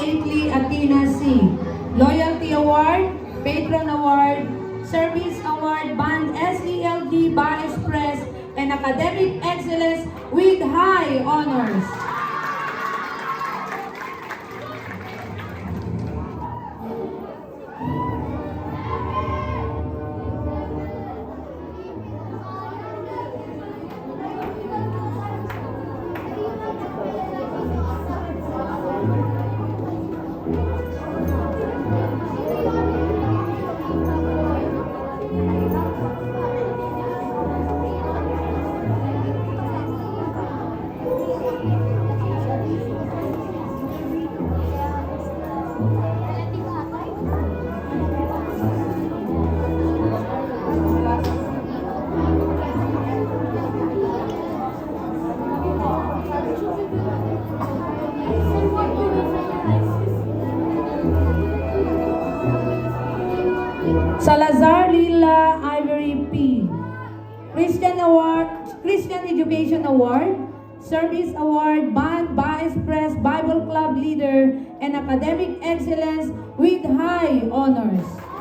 Aitli Athena C. Loyalty Award, Patron Award, Service Award, Band SELD, Ba Express, and Academic Excellence with high honors. Salazar Lila Ivory P. Christian Award, Christian Education Award, Service Award, Band Ba Express, Bible Club Leader, and Academic Excellence with high honors.